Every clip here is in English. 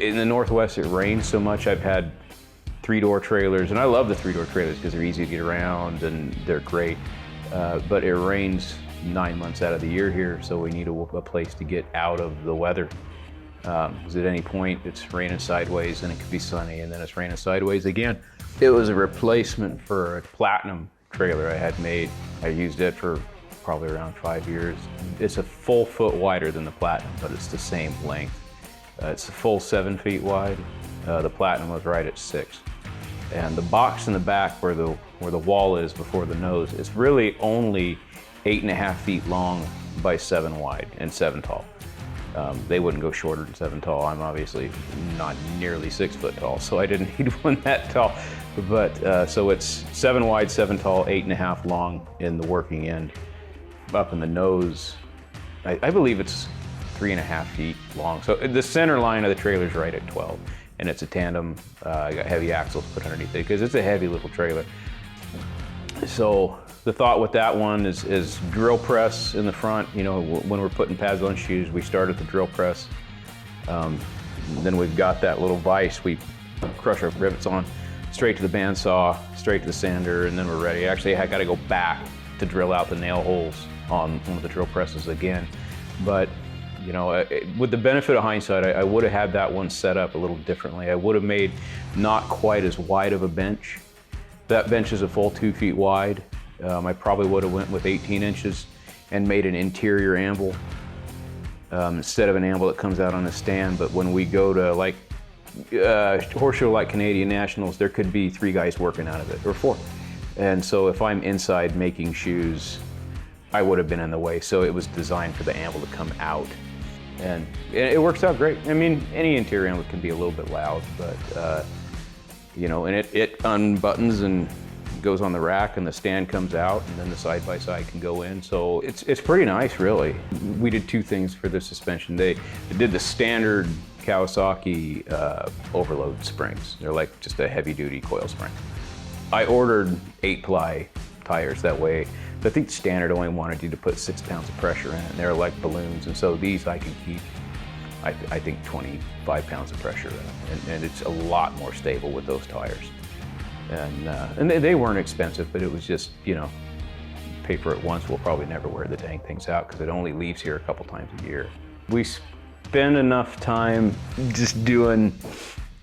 in the Northwest, it rains so much. I've had 3-door trailers, and I love the 3-door trailers because they're easy to get around and they're great. But it rains 9 months out of the year here, so we need a place to get out of the weather. Because at any point it's raining sideways and it could be sunny, and then it's raining sideways again. It was a replacement for a Platinum trailer I had made. I used it for probably around 5 years. It's a full foot wider than the Platinum, but it's the same length. It's a full 7 feet wide. The Platinum was right at 6. And the box in the back where the wall is before the nose is really only 8.5 feet long by 7 wide and 7 tall. They wouldn't go shorter than 7 tall. I'm obviously not nearly 6 foot tall, so I didn't need one that tall. But so it's 7 wide, 7 tall, 8.5 long in the working end. Up in the nose, I believe it's 3.5 feet long. So the center line of the trailer is right at 12, and it's a tandem. I got heavy axles put underneath it because it's a heavy little trailer. So the thought with that one is drill press in the front. You know, when we're putting pads on shoes, we start at the drill press. Then we've got that little vise we crush our rivets on, straight to the bandsaw, straight to the sander, and then we're ready. Actually, I got to go back to drill out the nail holes on one of the drill presses again. But you know, with the benefit of hindsight, I would have had that one set up a little differently. I would have made not quite as wide of a bench. That bench is a full 2 feet wide. I probably would have went with 18 inches and made an interior anvil instead of an anvil that comes out on a stand. But when we go to like horse show like Canadian Nationals, there could be 3 guys working out of it, or 4. And so if I'm inside making shoes, I would have been in the way. So it was designed for the anvil to come out. And it works out great. I mean, any interior anvil can be a little bit loud, but you know, and it unbuttons and goes on the rack, and the stand comes out, and then the side-by-side can go in. So it's pretty nice, really. We did 2 things for the suspension. They did the standard Kawasaki overload springs. They're like just a heavy-duty coil spring. I ordered 8-ply tires that way. I think standard only wanted you to put 6 pounds of pressure in it, and they're like balloons. And so these I can keep, I think, 25 pounds of pressure in it, and it's a lot more stable with those tires. And they weren't expensive, but it was just, you know, pay for it once. We'll probably never wear the dang things out because it only leaves here a couple times a year. We spend enough time just doing,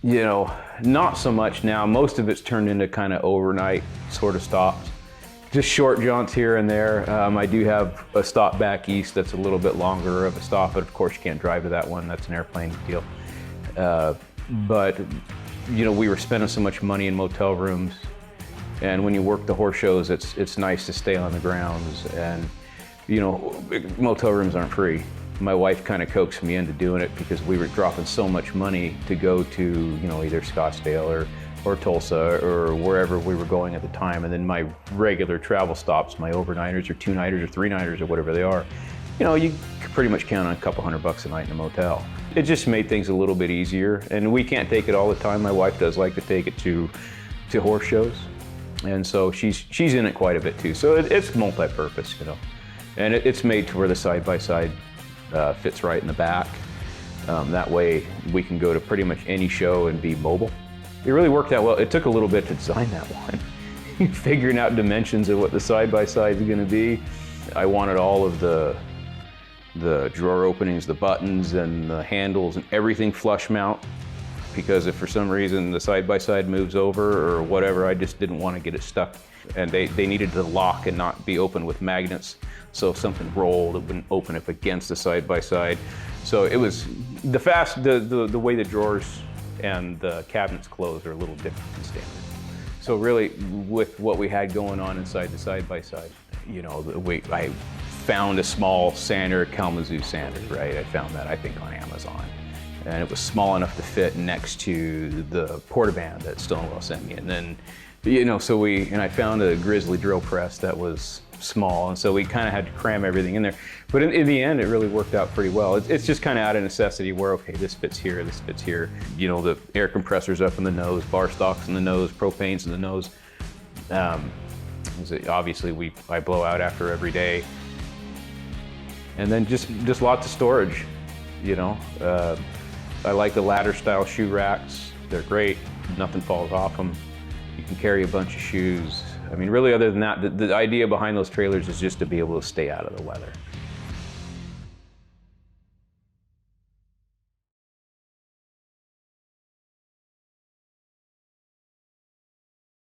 you know, not so much now. Most of it's turned into kind of overnight sort of stops. Just short jaunts here and there. I do have a stop back east that's a little bit longer of a stop, but of course you can't drive to that one. That's an airplane deal. But you know, we were spending so much money in motel rooms, and when you work the horse shows, it's nice to stay on the grounds. And you know, motel rooms aren't free. My wife kind of coaxed me into doing it because we were dropping so much money to go to, you know, either Scottsdale or Tulsa or wherever we were going at the time. And then my regular travel stops, my overnighters or 2-nighters or 3-nighters or whatever they are, you know, you could pretty much count on a couple $100 a night in a motel. It just made things a little bit easier. And we can't take it all the time. My wife does like to take it to horse shows. And so she's in it quite a bit too. So it's multi-purpose, you know. And it's made to where the side-by-side fits right in the back. That way we can go to pretty much any show and be mobile. It really worked out well. It took a little bit to design that one. Figuring out dimensions of what the side-by-side is going to be. I wanted all of the drawer openings, the buttons and the handles and everything flush mount, because if for some reason the side-by-side moves over or whatever, I just didn't want to get it stuck. And they needed to lock and not be open with magnets. So if something rolled, it wouldn't open up against the side-by-side. So it was the way the drawers and the cabinets close are a little different than standard. So really, with what we had going on inside the side-by-side, you know, I found a small sander, Kalamazoo sander, right? I found that, I think, on Amazon. And it was small enough to fit next to the portaband that Stonewall sent me. And then, you know, so I found a Grizzly drill press that was small, and so we kind of had to cram everything in there. But in the end, it really worked out pretty well. It's just kind of out of necessity where, okay, this fits here, this fits here. You know, the air compressors up in the nose, bar stocks in the nose, propanes in the nose. Obviously, I blow out after every day. And then just lots of storage, you know. I like the ladder style shoe racks. They're great, nothing falls off them. You can carry a bunch of shoes. I mean, really other than that, the idea behind those trailers is just to be able to stay out of the weather.